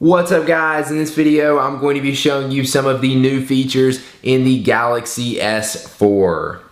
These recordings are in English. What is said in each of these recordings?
What's up guys, in this video I'm going to be showing you some of the new features in the Galaxy S4.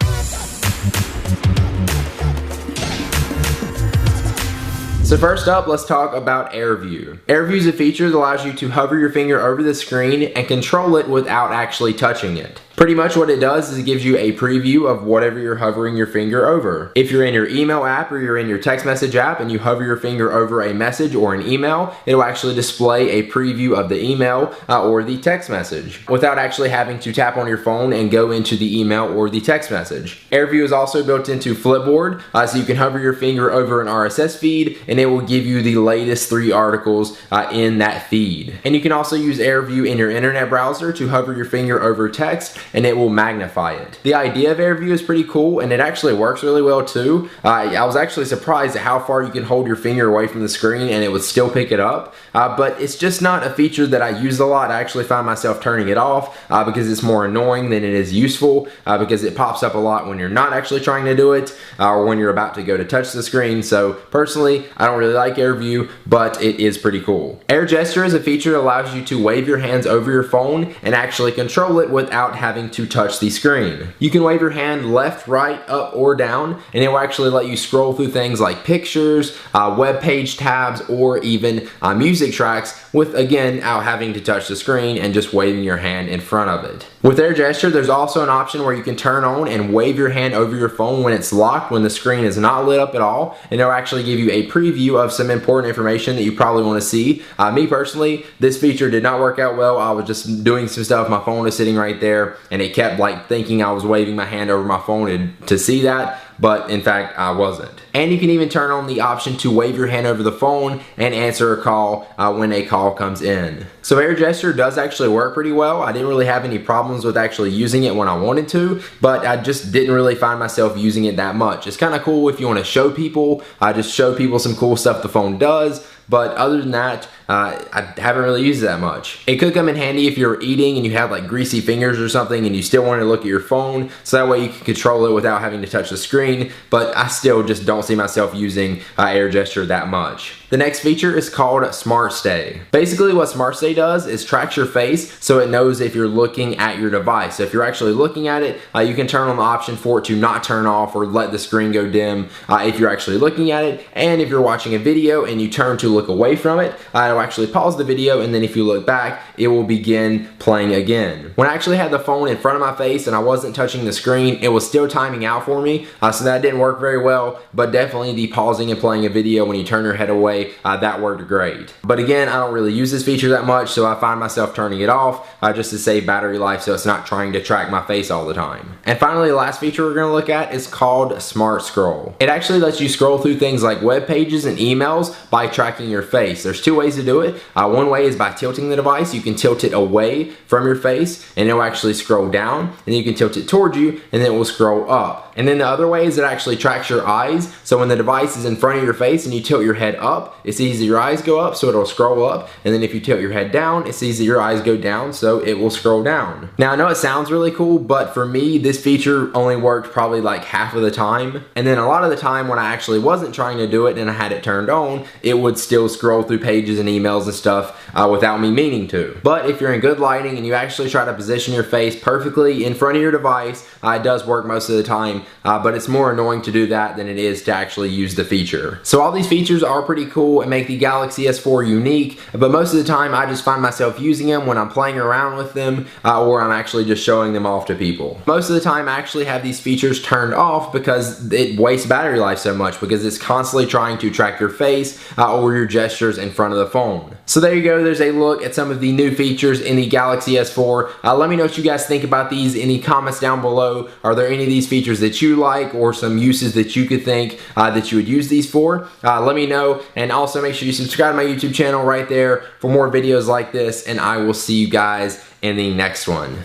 So first up, let's talk about AirView. AirView is a feature that allows you to hover your finger over the screen and control it without actually touching it. Pretty much what it does is it gives you a preview of whatever you're hovering your finger over. If you're in your email app or you're in your text message app and you hover your finger over a message or an email, it'll actually display a preview of the email or the text message without actually having to tap on your phone and go into the email or the text message. AirView is also built into Flipboard, so you can hover your finger over an RSS feed and it will give you the latest 3 articles in that feed. And you can also use AirView in your internet browser to hover your finger over text and it will magnify it. The idea of AirView is pretty cool and it actually works really well too. I was actually surprised at how far you can hold your finger away from the screen and it would still pick it up, but it's just not a feature that I use a lot. I actually find myself turning it off because it's more annoying than it is useful because it pops up a lot when you're not actually trying to do it or when you're about to go to touch the screen. So personally, I don't really like AirView, but it is pretty cool. Air Gesture is a feature that allows you to wave your hands over your phone and actually control it without having to touch the screen. You can wave your hand left, right, up, or down, and it will actually let you scroll through things like pictures, web page tabs, or even music tracks without having to touch the screen and just waving your hand in front of it. With Air Gesture, there's also an option where you can turn on and wave your hand over your phone when it's locked, when the screen is not lit up at all, and it'll actually give you a preview of some important information that you probably want to see. Me personally, this feature did not work out well. I was just doing some stuff, my phone was sitting right there, and it kept like thinking I was waving my hand over my phone to see that, but in fact I wasn't. And you can even turn on the option to wave your hand over the phone and answer a call when a call comes in. So Air Gesture does actually work pretty well. I didn't really have any problems with actually using it when I wanted to, but I just didn't really find myself using it that much. It's kind of cool if you want to show people, just show people some cool stuff the phone does. But other than that, I haven't really used it that much. It could come in handy if you're eating and you have like greasy fingers or something and you still want to look at your phone, so that way you can control it without having to touch the screen, but I still just don't see myself using Air Gesture that much. The next feature is called Smart Stay. Basically what Smart Stay does is tracks your face so it knows if you're looking at your device. So if you're actually looking at it, you can turn on the option for it to not turn off or let the screen go dim if you're actually looking at it. And if you're watching a video and you turn to look away from it, it'll actually pause the video, and then if you look back, it will begin playing again. When I actually had the phone in front of my face and I wasn't touching the screen, it was still timing out for me, so that didn't work very well, but definitely the pausing and playing a video when you turn your head away, that worked great. But again, I don't really use this feature that much, so I find myself turning it off just to save battery life so it's not trying to track my face all the time. And finally, the last feature we're going to look at is called Smart Scroll. It actually lets you scroll through things like web pages and emails by tracking your face. There's 2 ways to do it. One way is by tilting the device. You can tilt it away from your face and it will actually scroll down, and then you can tilt it towards you and then it will scroll up. And then the other way is it actually tracks your eyes. So when the device is in front of your face and you tilt your head up, it sees that your eyes go up, so it'll scroll up, and then if you tilt your head down, it sees that your eyes go down, so it will scroll down. Now I know it sounds really cool, but for me this feature only worked probably like half of the time, and then a lot of the time when I actually wasn't trying to do it and I had it turned on, it would still scroll through pages and emails and stuff without me meaning to. But if you're in good lighting and you actually try to position your face perfectly in front of your device, it does work most of the time, but it's more annoying to do that than it is to actually use the feature. So all these features are pretty cool and make the Galaxy S4 unique, but most of the time I just find myself using them when I'm playing around with them or I'm actually just showing them off to people. Most of the time I actually have these features turned off because it wastes battery life so much, because it's constantly trying to track your face or your gestures in front of the phone. So there you go, there's a look at some of the new features in the Galaxy S4. Let me know what you guys think about these in the comments down below. Are there any of these features that you like or some uses that you could think that you would use these for? Let me know, and also make sure you subscribe to my YouTube channel right there for more videos like this, and I will see you guys in the next one.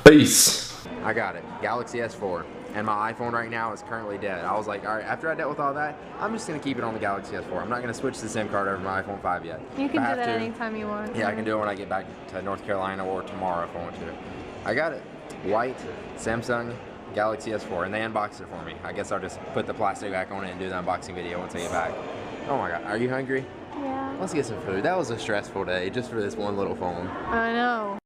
Peace. I got it, Galaxy S4. And my iPhone right now is currently dead. I was like, all right, after I dealt with all that, I'm just gonna keep it on the Galaxy S4. I'm not gonna switch the SIM card over to my iPhone 5 yet. You can do that anytime you want. Yeah, I can do it when I get back to North Carolina or tomorrow if I want to. I got it. White Samsung Galaxy S4, and they unboxed it for me. I guess I'll just put the plastic back on it and do the unboxing video once I get back. Oh my god, are you hungry? Yeah. Let's get some food. That was a stressful day just for this one little phone. I know.